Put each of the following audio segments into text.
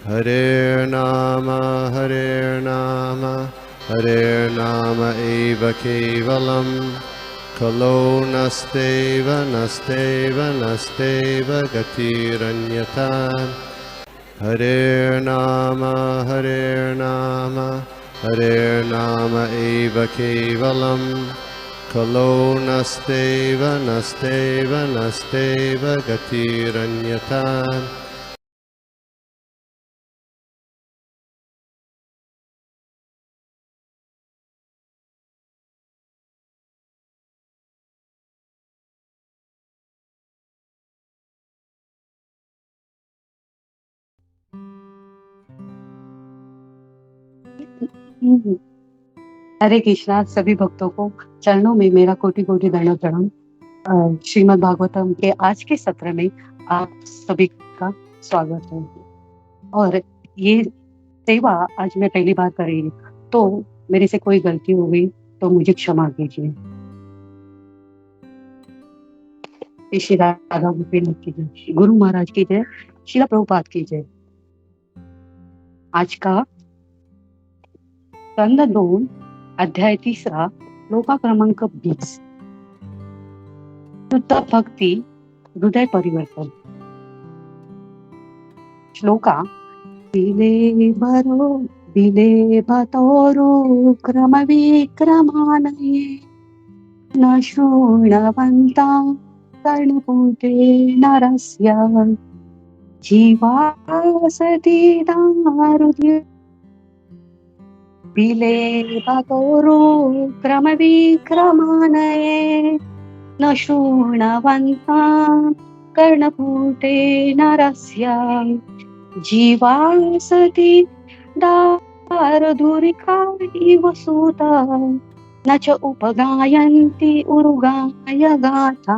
Hare Nama eva kevalam, kalo nasteva nasteva nasteva gatiranyata. Hare Nama eva kevalam, kalo nasteva nasteva nasteva gatiranyata. हरे कृष्णा। सभी भक्तों को चरणों में मेरा कोटि कोटि दंडवत प्रणाम। श्रीमद् भागवतम के आज के सत्र में आप सभी का स्वागत है। और ये सेवा आज मैं पहली बार कर रही हूँ, तो मेरे से कोई गलती हो गई तो मुझे क्षमा कीजिए। श्री राधा गोविंद की जय, गुरु महाराज की जय, श्रीला प्रभुपाद की जय। आज का स्कंद 2 अध्याय 3 श्लोका क्रमांक 20, शुद्ध भक्ति हृदय परिवर्तन। श्लोका बिले भतोरु क्रम विक्रमानये न शृण्वन्ता कर्णपूते नरस्य जीवासति दारुद्य। बिले भतोरु क्रम विक्रमानये न शृण्वन्ता कर्णपूते नरस्य जीवासति दारधुरिका इव सूता न च उपगायन्ति उरुगाय गाथा।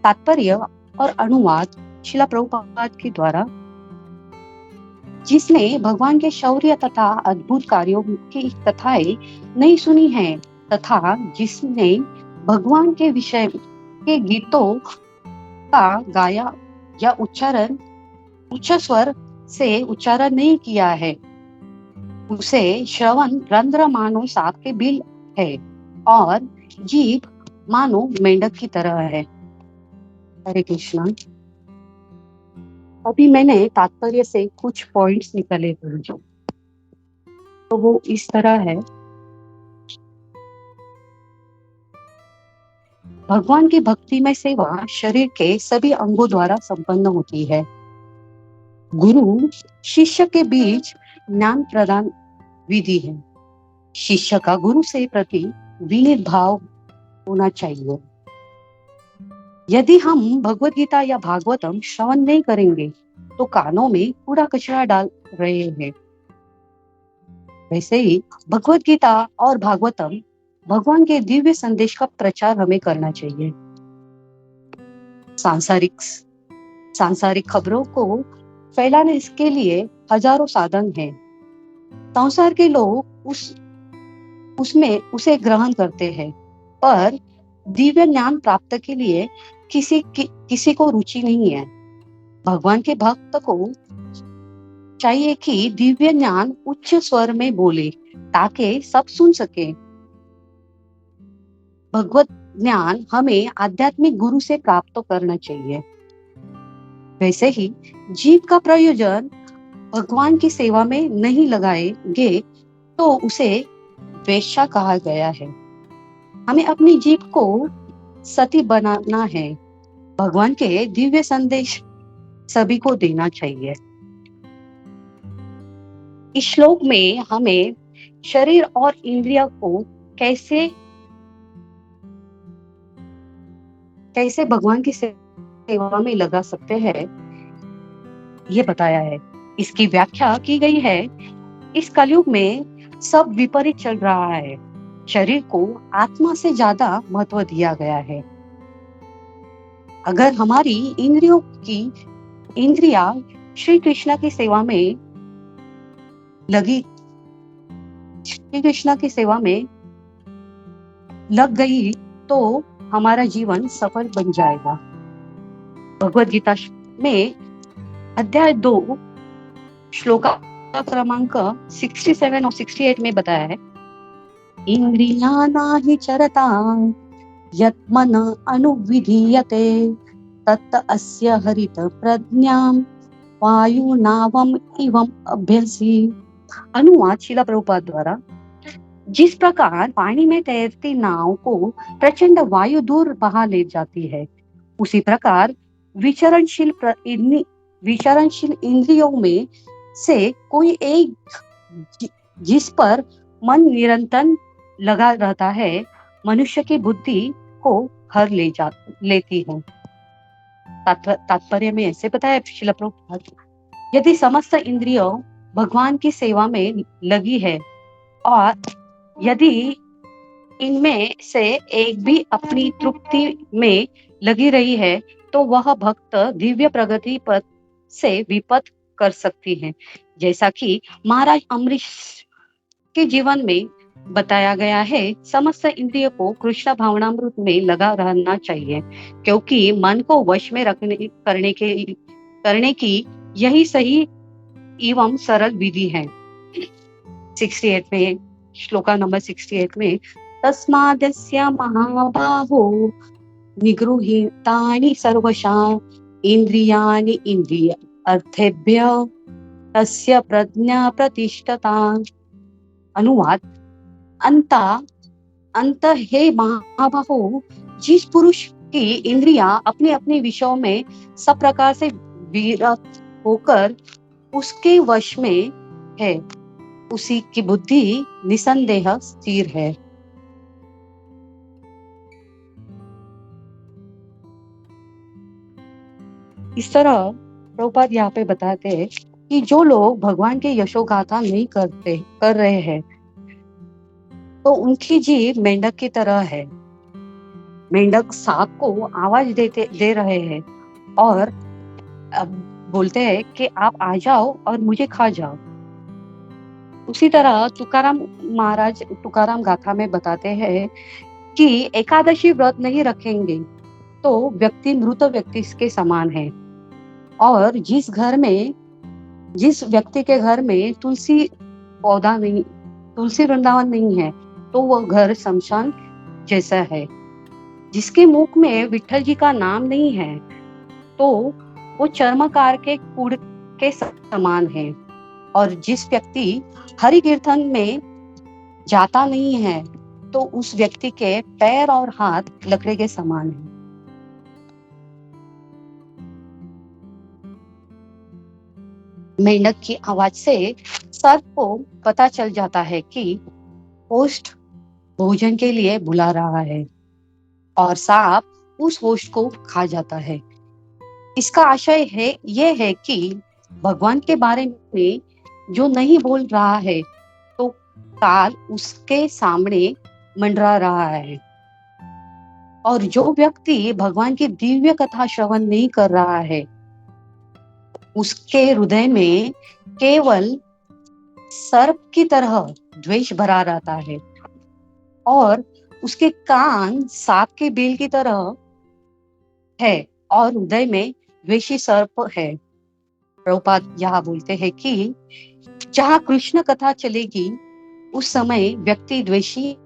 तात्पर्य और अनुवाद श्रील प्रभुपाद के द्वारा। जिसने भगवान के शौर्य तथा अद्भुत कार्यों की कथाएं नहीं सुनी है तथा जिसने भगवान के विषय के गीतों का गाया या उच्चारण उच्च स्वर से उच्चारण नहीं किया है, उसे श्रवण रंध्र मानो सांप के बिल है और जीभ मानो मेंढक की तरह है। हरे कृष्णा। अभी मैंने तात्पर्य से कुछ पॉइंट्स निकाले थे, तो वो इस तरह है। भगवान की भक्ति में सेवा शरीर के सभी अंगों द्वारा संपन्न होती है। गुरु शिष्य के बीच ज्ञान प्रदान विधि है। शिष्य का गुरु से प्रति विनीत भाव होना चाहिए। यदि हम भगवत गीता या भागवतम श्रवण नहीं करेंगे तो कानों में कूड़ा कचरा डाल रहे हैं। वैसे ही भगवत गीता और भागवतम भगवान के दिव्य संदेश का प्रचार हमें करना चाहिए। सांसारिक खबरों को फैलाने इसके लिए हजारों साधन हैं। संसार के लोग उसमें उसे ग्रहण करते हैं, पर दिव्य ज्ञान प्राप्त के लिए किसी को रुचि नहीं है। भगवान के भक्त को चाहिए कि दिव्य ज्ञान उच्च स्वर में बोले ताकि सब सुन सके। भगवत ज्ञान हमें आध्यात्मिक गुरु से प्राप्त करना चाहिए। वैसे ही जीव का प्रयोजन भगवान की सेवा में नहीं लगाएंगे तो उसे वेश्या कहा गया है। हमें अपनी जीव को सती बनाना है। भगवान के दिव्य संदेश सभी को देना चाहिए। इस श्लोक में हमें शरीर और इंद्रिया को कैसे भगवान की सेवा में लगा सकते हैं ये बताया है। इसकी व्याख्या की गई है। इस कलयुग में सब विपरीत चल रहा है। शरीर को आत्मा से ज्यादा महत्व दिया गया है। अगर हमारी इंद्रिया श्री कृष्ण की सेवा में लग गई तो हमारा जीवन सफल बन जाएगा। भगवत गीता में अध्याय 2 श्लोका क्रमांक 67 और 68 में बताया है, इंद्रियाणाहि चरतां यत् मन अनुविधीयते तत् अस्य हरित प्रज्ञां वायुनावम इवम अभ्यसी। अनुवाद शिला प्रभुपाद द्वारा। जिस प्रकार पानी में तैरती नाव को प्रचंड वायु दूर बहा ले जाती है, उसी प्रकार विचरणशील इंद्रियों में से कोई एक जिस पर मन निरंतर लगा रहता है, मनुष्य की बुद्धि को हर लेती है। तात्पर्य में ऐसे बताया शिला प्रभुपाद, यदि समस्त इंद्रियों भगवान की सेवा में लगी है और यदि इनमें से एक भी अपनी तृप्ति में लगी रही है, तो वह भक्त दिव्य प्रगति पथ से विपथ कर सकती है। जैसा कि महाराज अम्बरीश के जीवन में बताया गया है, समस्त इंद्रियों को कृष्ण भावनामृत में लगा रहना चाहिए, क्योंकि मन को वश में करने की यही सही एवं सरल विधि है। 68 में, श्लोका नंबर 68 में, तस्मादस्य महाबाहो निगृहीतानि सर्वशाः इंद्रियाणि इंद्रिय अर्थेभ्य तस्य प्रज्ञा प्रतिष्ठता। अनुवाद, अंत हे महाबाहो, जिस पुरुष की इंद्रियां अपने अपने विषयों में सब प्रकार से विरत होकर उसके वश में है, उसी की बुद्धि निसंदेह स्थिर है। इस तरह प्रभुपाद यहाँ पे बताते हैं कि जो लोग भगवान के यशोगाथा नहीं कर रहे हैं, तो उनकी जीव मेंढक की तरह है। मेंढक सांप को आवाज दे रहे हैं और बोलते हैं कि आप आ जाओ और मुझे खा जाओ। उसी तरह तुकाराम गाथा में बताते हैं कि एकादशी व्रत नहीं रखेंगे तो व्यक्ति मृत व्यक्ति के समान है, और जिस व्यक्ति के घर में तुलसी वृंदावन नहीं है, तो वह घर शमशान जैसा है। जिसके मुख में विठ्ठल जी का नाम नहीं है, तो वो चर्मकार के कूड़ के समान है, और जिस व्यक्ति हरि कीर्तन में जाता नहीं है, तो उस व्यक्ति के पैर और हाथ लकड़े के समान है। मेंढक की आवाज से सर्प को पता चल जाता है कि होस्ट भोजन के लिए बुला रहा है, और सांप उस होस्ट को खा जाता है। इसका आशय यह है कि भगवान के बारे में जो नहीं बोल रहा है, तो काल उसके सामने मंडरा रहा है, और जो व्यक्ति भगवान की दिव्य कथा श्रवण नहीं कर रहा है, उसके हृदय में केवल सर्प की तरह द्वेष भरा रहता है, और उसके कान सांप के बिल की तरह है, और हृदय में द्वेषी सर्प है। प्रभुपाद यहाँ बोलते हैं कि जहाँ कृष्ण कथा चलेगी, उस समय व्यक्ति द्वेषी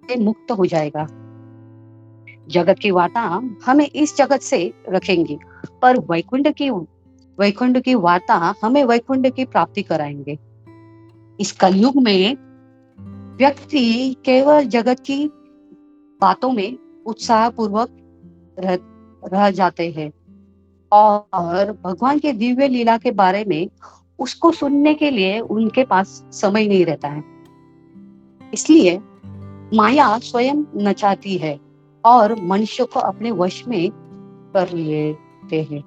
मुक्त हो जाएगा। जगत की वार्ता हमें इस जगत से रखेंगी, पर वैकुंठ की वार्ता हमें वैकुंठ की प्राप्ति कराएंगे। इस कलयुग में व्यक्ति केवल जगत की बातों में उत्साह पूर्वक रह जाते हैं, और भगवान के दिव्य लीला के बारे में उसको सुनने के लिए उनके पास समय नहीं रहता है। इसलिए माया स्वयं नचाती है और मनुष्य को अपने वश में कर लेते हैं।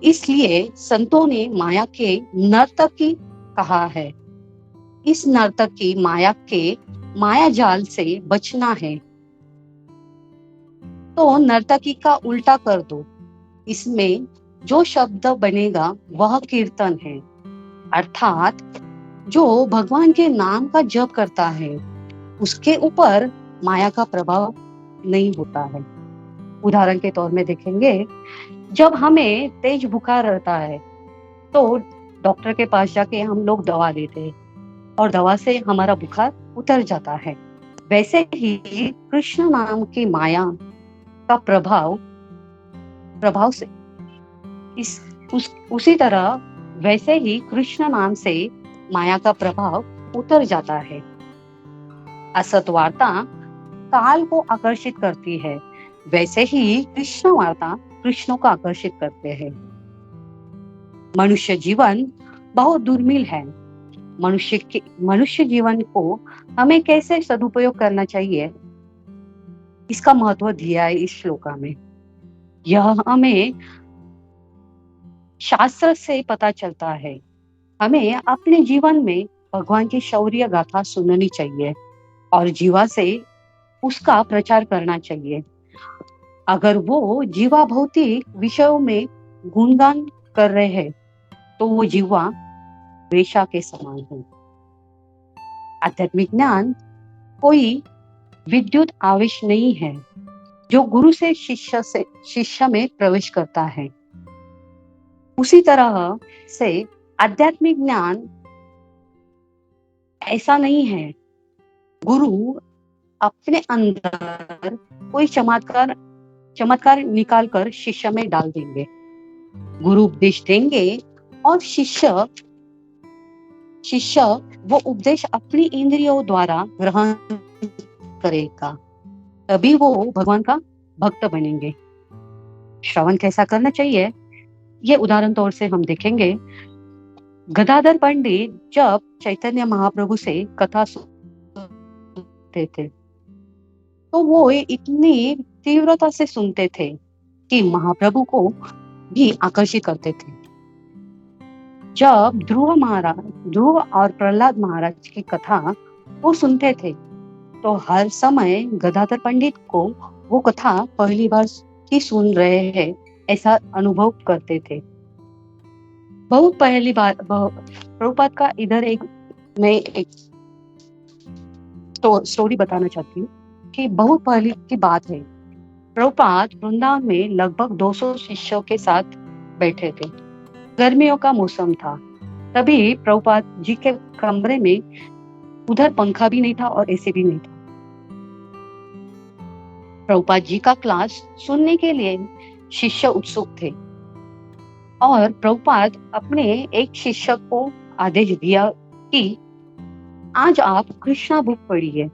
इसलिए संतों ने माया के नर्तकी कहा है। इस नर्तकी माया जाल से बचना है, तो नर्तकी का उल्टा कर दो। इसमें जो शब्द बनेगा वह कीर्तन है, अर्थात जो भगवान के नाम का जप करता है, उसके ऊपर माया का प्रभाव नहीं होता है। उदाहरण के तौर में देखेंगे, जब हमें तेज बुखार रहता है तो डॉक्टर के पास जाके हम लोग दवा लेते हैं और दवा से हमारा बुखार उतर जाता है। वैसे ही कृष्ण नाम की माया का प्रभाव से उसी तरह वैसे ही कृष्ण नाम से माया का प्रभाव उतर जाता है। असत वार्ता काल को आकर्षित करती है, वैसे ही कृष्ण वार्ता कृष्ण को आकर्षित करते हैं। मनुष्य जीवन बहुत दुर्मिल है। मनुष्य जीवन को हमें कैसे सदुपयोग करना चाहिए, इसका महत्व दिया है इस श्लोका में। यह हमें शास्त्र से पता चलता है। हमें अपने जीवन में भगवान की शौर्य गाथा सुननी चाहिए और जीवा से उसका प्रचार करना चाहिए। अगर वो जीवा भौतिक विषयों में गुणगान कर रहे हैं तो वो जीवा रेशा के समान है। आध्यात्मिक ज्ञान कोई विद्युत आवेश नहीं है जो गुरु से शिष्य में प्रवेश करता है। उसी तरह से आध्यात्मिक ज्ञान ऐसा नहीं है। गुरु अपने अंदर कोई चमत्कार निकाल कर शिष्य में डाल देंगे। गुरु उपदेश देंगे और शिष्य वो उपदेश अपनी इंद्रियों द्वारा ग्रहण करेगा, तभी वो भगवान का भक्त बनेंगे। श्रवण कैसा करना चाहिए, ये उदाहरण तौर से हम देखेंगे। गदाधर पंडित जब चैतन्य महाप्रभु से कथा सुनते थे तो वो इतनी तीव्रता से सुनते थे कि महाप्रभु को भी आकर्षित करते थे। जब ध्रुव और प्रहलाद महाराज की कथा वो सुनते थे तो हर समय गदाधर पंडित को वो कथा पहली बार ही सुन रहे हैं ऐसा अनुभव करते थे। बहुत पहली बार प्रभुपाद का इधर मैं एक स्टोरी बताना चाहती हूँ कि बहुत पहले की बात है। प्रभुपाद वृंदावन में लगभग 200 शिष्यों के साथ बैठे थे। गर्मियों का मौसम था। तभी प्रभुपाद जी के कमरे में उधर पंखा भी नहीं था और एसी भी नहीं था। प्रभुपाद जी का क्लास सुनने के लिए शिष्य उत्सुक थे और प्रभुपाद अपने एक शिष्य को आदेश दिया कि आज आप कृष्णा बुक पढ़िए।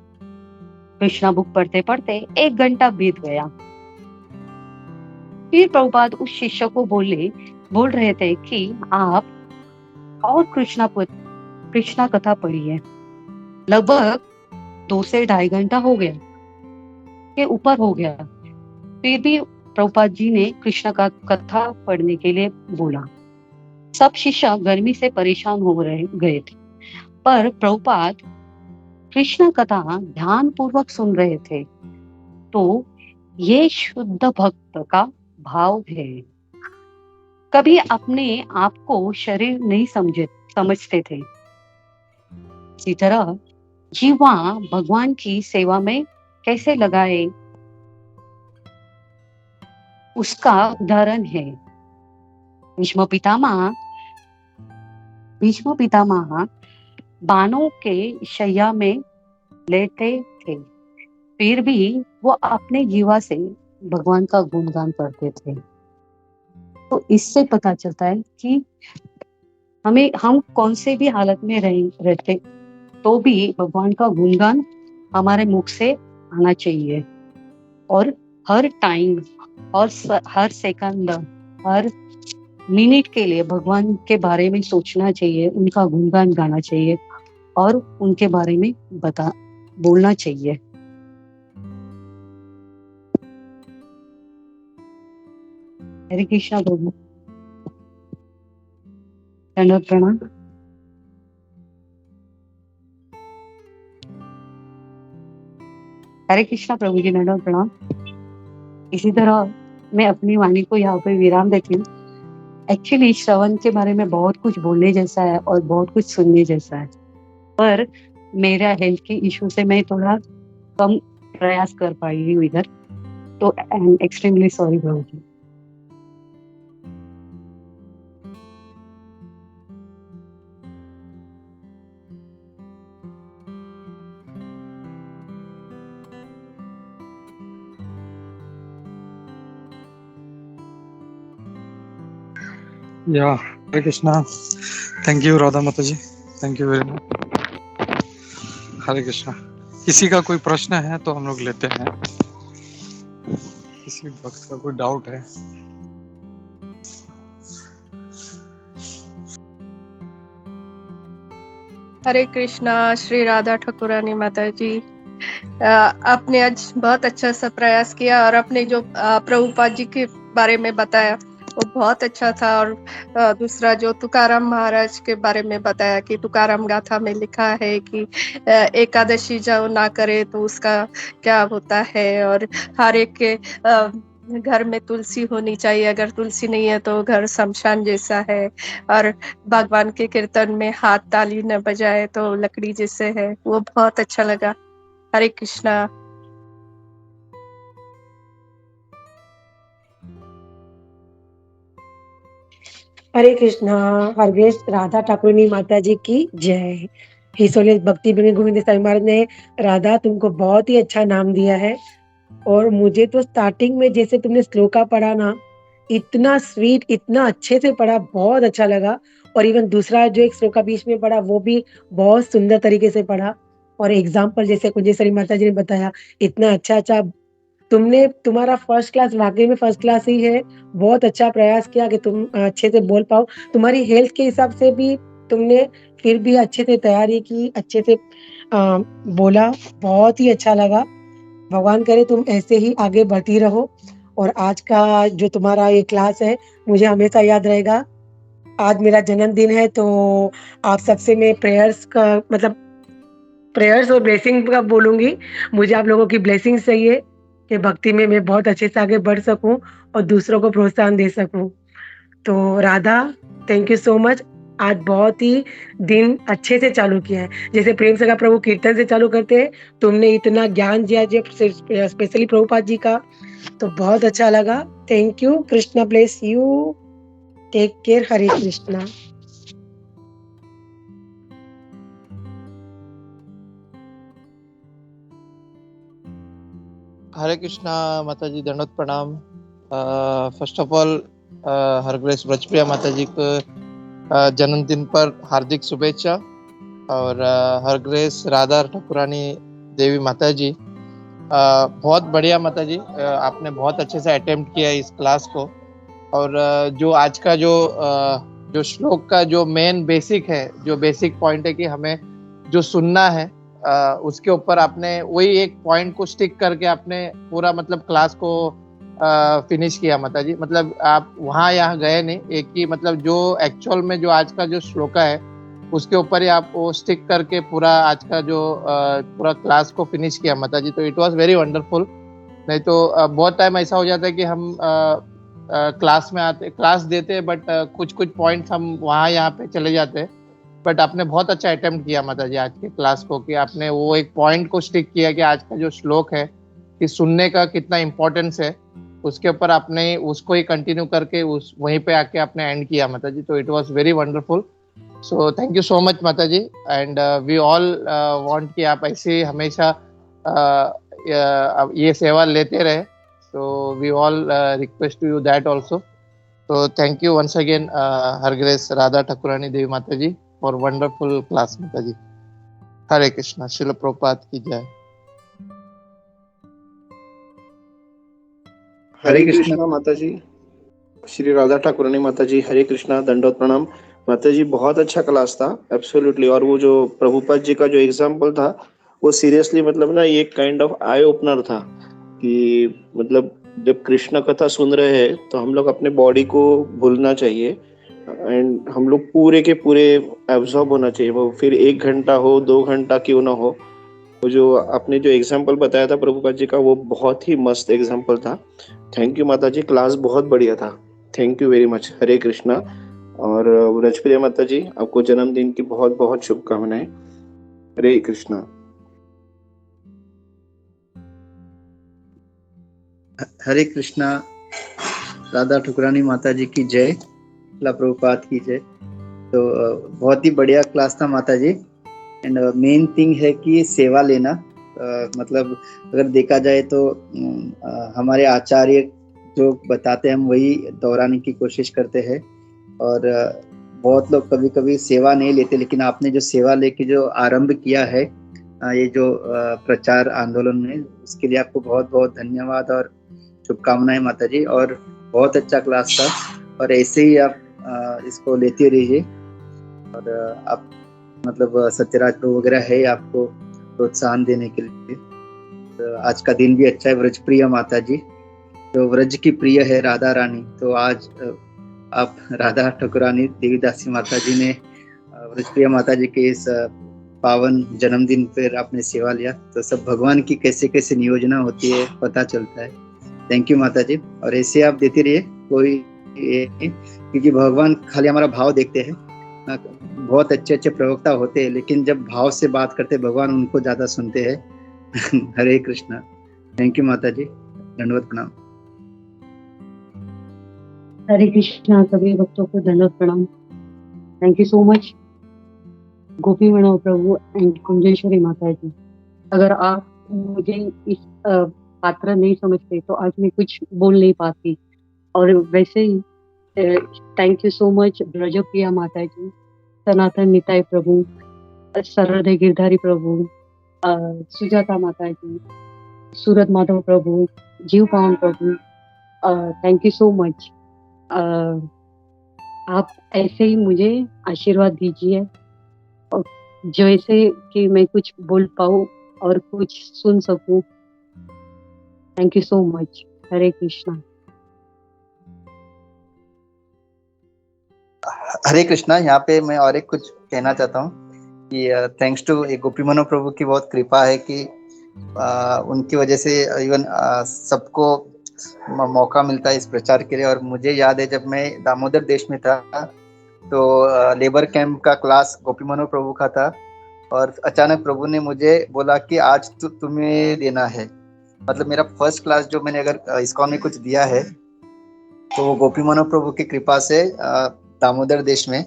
कृष्णा बुक पढ़ते पढ़ते 1 घंटा बीत गया। फिर प्रभुपाद उस शिष्य को बोल रहे थे कि आप और कृष्णा कथा पढ़िए। लगभग 2 से 2.5 घंटा हो गया के ऊपर हो गया। फिर भी प्रभुपाद जी ने कृष्ण का कथा पढ़ने के लिए बोला। सब शिष्य गर्मी से परेशान हो गए थे, पर प्रभुपाद कृष्ण कथा ध्यान पूर्वक सुन रहे थे। तो ये शुद्ध भक्त का भाव है। कभी अपने आप को शरीर नहीं समझते थे। इसी तरह जीवा भगवान की सेवा में कैसे लगाए, उसका उदाहरण है। भीष्म पितामह बाणों के शैया में लेटे थे, फिर भी वो अपने जीवा से भगवान का गुणगान करते थे। तो इससे पता चलता है कि हम कौन से भी हालत में रहते तो भी भगवान का गुणगान हमारे मुख से आना चाहिए और हर टाइम और हर सेकंड हर मिनट के लिए भगवान के बारे में सोचना चाहिए, उनका गुणगान गाना चाहिए और उनके बारे में बोलना चाहिए। हरे कृष्णा प्रभु, दंडवत प्रणाम। हरे कृष्णा प्रभु जी, दंडवत प्रणाम। इसी तरह मैं अपनी वाणी को यहाँ पे विराम देती हूँ। एक्चुअली श्रवण के बारे में बहुत कुछ बोलने जैसा है और बहुत कुछ सुनने जैसा है, पर मेरा हेल्थ के इशू से मैं थोड़ा कम प्रयास कर पाई हूँ इधर, तो आई एम एक्सट्रीमली सॉरी प्रभु जी। या हरे कृष्णा। थैंक यू राधा माता जी, thank you very much. Hare Krishna. किसी का कोई प्रश्न है तो हम लोग लेते हैं, किसी भक्त का कोई डाउट है। हरे कृष्णा। श्री राधा ठाकुरानी माता जी, आपने आज बहुत अच्छा सा प्रयास किया और आपने जो प्रभुपाद जी के बारे में बताया वो बहुत अच्छा था। और दूसरा जो तुकाराम महाराज के बारे में बताया कि तुकाराम गाथा में लिखा है कि एकादशी जो ना करे तो उसका क्या होता है, और हर एक के घर में तुलसी होनी चाहिए, अगर तुलसी नहीं है तो घर शमशान जैसा है, और भगवान के कीर्तन में हाथ ताली न बजाए तो लकड़ी जैसे है। वो बहुत अच्छा लगा। हरे कृष्णा। हरे कृष्णा। हरग्रेस राधा ठाकुरनी माता जी की जय। हिसोले भक्ति बिन गोविंद साई महाराज ने राधा तुमको बहुत ही अच्छा नाम दिया है। और मुझे तो स्टार्टिंग में जैसे तुमने श्लोका पढ़ा ना, इतना स्वीट, इतना अच्छे से पढ़ा, बहुत अच्छा लगा। और इवन दूसरा जो एक श्लोका बीच में पढ़ा वो भी बहुत सुंदर तरीके से पढ़ा। और एग्जाम्पल जैसे कुंजेश्वरी माता जी ने बताया, इतना अच्छा अच्छा तुमने, तुम्हारा फर्स्ट क्लास, वाकई में फर्स्ट क्लास ही है। बहुत अच्छा प्रयास किया कि तुम अच्छे से बोल पाओ। तुम्हारी हेल्थ के हिसाब से भी तुमने फिर भी अच्छे से तैयारी की, अच्छे से बोला, बहुत ही अच्छा लगा। भगवान करे तुम ऐसे ही आगे बढ़ती रहो। और आज का जो तुम्हारा ये क्लास है मुझे हमेशा याद रहेगा। आज मेरा जन्मदिन है तो आप सबसे मैं प्रेयर्स का मतलब प्रेयर्स और ब्लेसिंग का बोलूंगी। मुझे आप लोगों की ब्लेसिंग चाहिए कि भक्ति में मैं बहुत अच्छे से आगे बढ़ सकूं और दूसरों को प्रोत्साहन दे सकूं। तो Radha, thank you so much. आज बहुत ही दिन अच्छे से चालू किया है। जैसे प्रेम से का प्रभु कीर्तन से चालू करते हैं, तुमने इतना ज्ञान दिया जो स्पेशली प्रभुपाद जी का, तो बहुत अच्छा लगा। Thank you. Krishna bless you. Take care. Hare Krishna. Hare Krishna माता जी, दंडवत प्रणाम। First of all her grace Brajapriya माता जी को जन्मदिन पर हार्दिक शुभेच्छा। और हरग्रेस राधा ठाकुरानी देवी माता जी, बहुत बढ़िया माता जी। आपने बहुत अच्छे से अटेम्प्ट किया इस क्लास को। और जो आज का जो श्लोक का जो मेन बेसिक है, जो बेसिक पॉइंट है कि हमें जो सुनना है, उसके ऊपर आपने वही एक पॉइंट को स्टिक करके आपने पूरा मतलब क्लास को फिनिश किया माता जी। मतलब आप वहाँ यहाँ गए नहीं, एक ही मतलब जो एक्चुअल में जो आज का जो श्लोका है उसके ऊपर ही आप वो स्टिक करके पूरा आज का जो पूरा क्लास को फिनिश किया माता जी। तो इट वाज वेरी वंडरफुल। नहीं तो बहुत टाइम ऐसा हो जाता है कि हम क्लास में आते, क्लास देते, बट कुछ कुछ पॉइंट्स हम वहाँ यहाँ पे चले जाते हैं। बट आपने बहुत अच्छा अटेम्प्ट किया माता जी आज के क्लास को, कि आपने वो एक पॉइंट को स्टिक किया कि आज का जो श्लोक है कि सुनने का कितना इम्पोर्टेंस है, उसके ऊपर आपने उसको ही कंटिन्यू करके उस वहीं पे आके आपने एंड किया माता जी। तो it was very wonderful. So thank you so much माता जी। एंड वी ऑल वांट कि आप ऐसे हमेशा ये सेवा लेते रहे। So we all request to you that also. तो thank you once again her grace Radha Thakurani Devi Mata ji for wonderful class माता जी। हरे कृष्णा। शिल प्रभुपाद की जय। हरे कृष्णा माता जी। श्री राधा ठाकुरानी माता जी, हरे कृष्णा, दंडवत प्रणाम माता जी। बहुत अच्छा क्लास था, एब्सोल्युटली। और वो जो प्रभुपाद जी का जो एग्जाम्पल था वो सीरियसली मतलब ना ये काइंड ऑफ आई ओपनर था कि मतलब जब कृष्ण कथा सुन रहे हैं तो हम लोग अपने बॉडी को भूलना चाहिए एंड हम लोग पूरे के पूरे एब्जॉर्ब होना चाहिए। वो फिर 1 घंटा हो, 2 घंटा क्यों ना हो। वो जो आपने जो एग्जाम्पल बताया था प्रभुपाद जी का, वो बहुत ही मस्त एग्जाम्पल था। थैंक यू माता जी, क्लास बहुत बढ़िया था। Thank you very much. Hare Krishna. और ब्रजप्रिया माता जी, आपको जन्मदिन की बहुत बहुत शुभकामनाएं। हरे कृष्णा। हरे कृष्णा। राधा ठुकरानी माता जी की जय, ला प्रभुपाद की जय। तो बहुत ही बढ़िया क्लास था माता जी। एंड मेन थिंग है कि सेवा लेना। मतलब अगर देखा जाए तो हमारे आचार्य जो बताते हैं हम वही दोहराने की कोशिश करते हैं और बहुत लोग कभी कभी सेवा नहीं लेते, लेकिन आपने जो सेवा लेके जो आरंभ किया है ये जो प्रचार आंदोलन में, उसके लिए आपको बहुत बहुत धन्यवाद और शुभकामनाएं माता जी। और बहुत अच्छा क्लास था और ऐसे ही आप इसको लेते रहिए। और आप मतलब सत्यराज प्रभु वगैरह है आपको प्रोत्साहन देने के लिए। तो आज का दिन भी अच्छा है। व्रज प्रिय माता जी, तो व्रज की प्रिय है राधा रानी, तो आज आप राधा ठाकुरानी देवीदासी माता जी ने व्रज प्रिय माता जी के इस पावन जन्मदिन पर आपने सेवा लिया, तो सब भगवान की कैसे कैसे नियोजना होती है पता चलता है। थैंक यू माता जी, और ऐसे आप देते रहिए। क्योंकि भगवान खाली हमारा भाव देखते हैं। बहुत अच्छे अच्छे प्रवक्ता होते हैं, लेकिन जब भाव से बात करते भगवान उनको ज्यादा सुनते हैं। हरे कृष्णा। थैंक यू माता जी, दंडवत प्रणाम। हरे कृष्णा। सभी भक्तों को धन्यवाद प्रणाम। Thank you so much Gopi Mano Prabhu and Kunjeshwari Mata ji. अगर आप मुझे इस पात्र नहीं समझते तो आज मैं कुछ बोल नहीं पाती। और वैसे ही थैंक यू सो मच ब्रजप्रिया माता जी, सनातन निताय प्रभु, सरहृदय गिरधारी प्रभु, सुजाता माता जी, सूरत माधव प्रभु, जीव पावन प्रभु, थैंक यू सो मच। आप ऐसे ही मुझे आशीर्वाद दीजिए और जैसे कि मैं कुछ बोल पाऊँ और कुछ सुन सकूं। Thank you so much. Hare Krishna. Hare Krishna. यहाँ पे मैं और एक कुछ कहना चाहता हूँ कि थैंक्स टू गोपी मनो प्रभु की बहुत कृपा है कि उनकी वजह से इवन सबको मौका मिलता है इस प्रचार के लिए। और मुझे याद है जब मैं दामोदर देश में था तो लेबर कैंप का क्लास गोपी मनो प्रभु का था, और अचानक प्रभु ने मुझे बोला कि आज तुम्हें देना है। मतलब मेरा फर्स्ट क्लास जो मैंने अगर इस्कॉन में कुछ दिया है तो वो गोपी मनो प्रभु की कृपा से दामोदर देश में।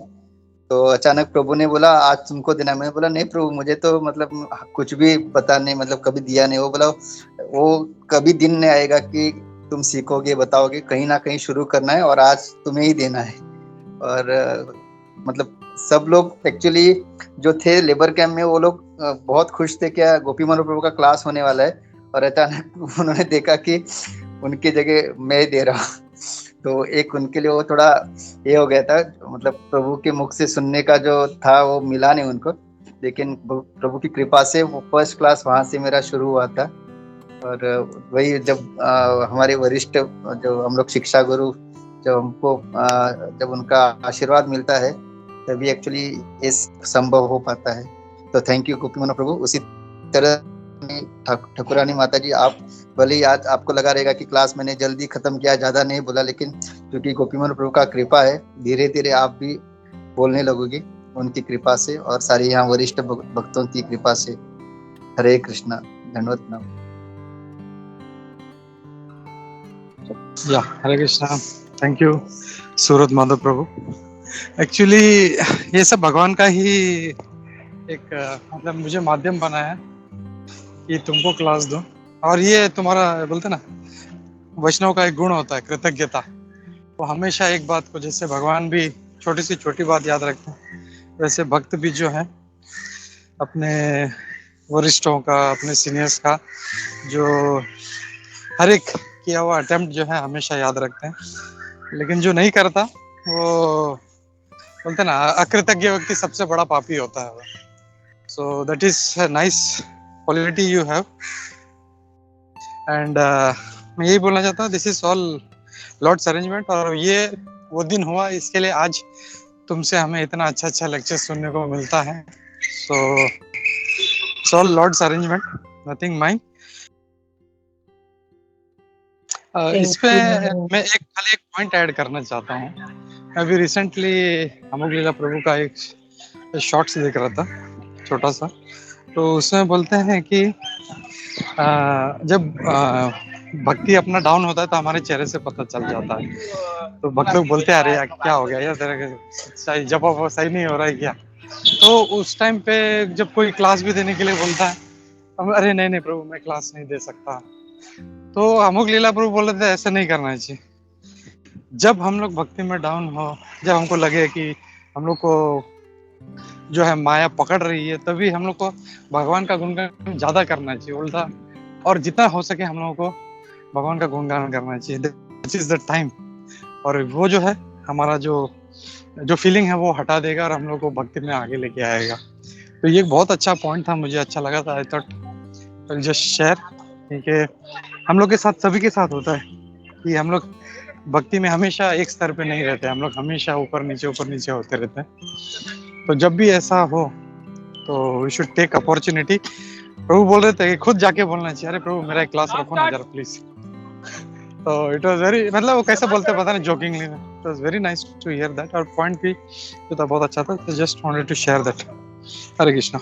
तो अचानक प्रभु ने बोला आज तुमको देना। मैंने बोला नहीं प्रभु, मुझे तो मतलब कुछ भी पता नहीं, मतलब कभी दिया नहीं। वो बोला वो कभी दिन नहीं आएगा कि तुम सीखोगे, बताओगे, कहीं ना कहीं शुरू करना है और आज तुम्हें ही देना है। और मतलब सब लोग एक्चुअली जो थे लेबर कैंप में वो लोग बहुत खुश थे क्या गोपी मनो प्रभु का क्लास होने वाला है, और अचानक उन्होंने देखा कि उनकी जगह मैं दे रहा हूँ। तो एक उनके लिए वो थोड़ा ये हो गया था, मतलब प्रभु के मुख से सुनने का जो था वो मिला नहीं उनको, लेकिन प्रभु की कृपा से वो फर्स्ट क्लास वहां से मेरा शुरू हुआ था। और वही जब हमारे वरिष्ठ जो हम लोग शिक्षा गुरु जब हमको जब उनका आशीर्वाद मिलता है तभी एक्चुअली ये संभव हो पाता है। तो थैंक यू गोपी मनो प्रभु। उसी तरह ठाकुरानी माता जी, आप भले ही आज आपको लगा रहेगा कि क्लास मैंने जल्दी खत्म किया, ज्यादा नहीं बोला, लेकिन क्योंकि गोपी मनो प्रभु का कृपा है धीरे धीरे आप भी बोलने लगोगे उनकी कृपा से और सारे यहाँ वरिष्ठ भक्तों की कृपा से। हरे कृष्णा। धन्यवाद प्रणाम। या Hare Krishna. Thank you Surat Madhav Prabhu. Actually ये सब भगवान का ही एक मतलब मुझे माध्यम बना है कि तुमको क्लास दूं। और ये तुम्हारा बोलते ना वैष्णव का एक गुण होता है कृतज्ञता। वो हमेशा एक बात को, जैसे भगवान भी छोटी से छोटी बात याद रखते हैं, वैसे भक्त भी जो है अपने वरिष्ठों का, अपने सीनियर्स का जो हर एक किया हुआ अटेम्प्ट जो है हमेशा याद रखते हैं। लेकिन जो नहीं करता वो बोलते ना अकृतज्ञ व्यक्ति सबसे बड़ा पापी होता है। So that is nice quality you have. And मैं यही बोलना चाहता हूँ, this is all Lord's arrangement. और ये वो दिन हुआ, इसके लिए आज तुमसे हमें इतना अच्छा अच्छा लेक्चर सुनने को मिलता है। So it's all Lord's arrangement, nothing mine. इस पे मैं खाली एक पॉइंट ऐड करना चाहता हूँ। अभी रिसेंटली अमोघ लीला प्रभु का एक शॉर्ट्स देख रहा था छोटा सा, तो उसमें बोलते हैं कि जब भक्ति अपना डाउन होता है तो हमारे चेहरे से पता चल जाता है। तो भक्त लोग बोलते हैं अरे यार क्या हो गया यार, तेरा सही जवाब सही नहीं हो रहा है क्या। तो उस टाइम पे जब कोई क्लास भी देने के लिए बोलता है, अरे नहीं नहीं प्रभु मैं क्लास नहीं दे सकता। तो अमोघ लीला प्रभु बोल रहे थे ऐसा नहीं करना चाहिए। जब हम लोग भक्ति में डाउन हो, जब हमको लगे कि हम लोग को जो है माया पकड़ रही है, तभी हम लोग को भगवान का गुणगान ज्यादा करना चाहिए उल्टा, और जितना हो सके हम लोगों को भगवान का गुणगान करना चाहिए। This is the time. और वो जो है हमारा जो फीलिंग है वो हटा देगा और हम लोग को भक्ति में आगे लेके आएगा। तो ये एक बहुत अच्छा पॉइंट था, मुझे अच्छा लगा था। आई थॉट जस्ट शेयर, क्योंकि हम लोग के साथ, सभी के साथ होता है कि हम लोग भक्ति में हमेशा एक स्तर पे नहीं रहते, हम लोग हमेशा ऊपर नीचे होते रहते हैं। तो जब भी ऐसा हो तो वी शुड टेक अपॉर्चुनिटी। प्रभु बोल रहे थे कि खुद जाके बोलना चाहिए, अरे प्रभु मेरा एक क्लास रखो ना जरा प्लीज। तो इट वाज वेरी, मतलब वो कैसे बोलते पता नहीं, jokingly. It was very nice to hear that, और पॉइंट भी तो था बहुत अच्छा था। तो just wanted to share that. Hare Krishna.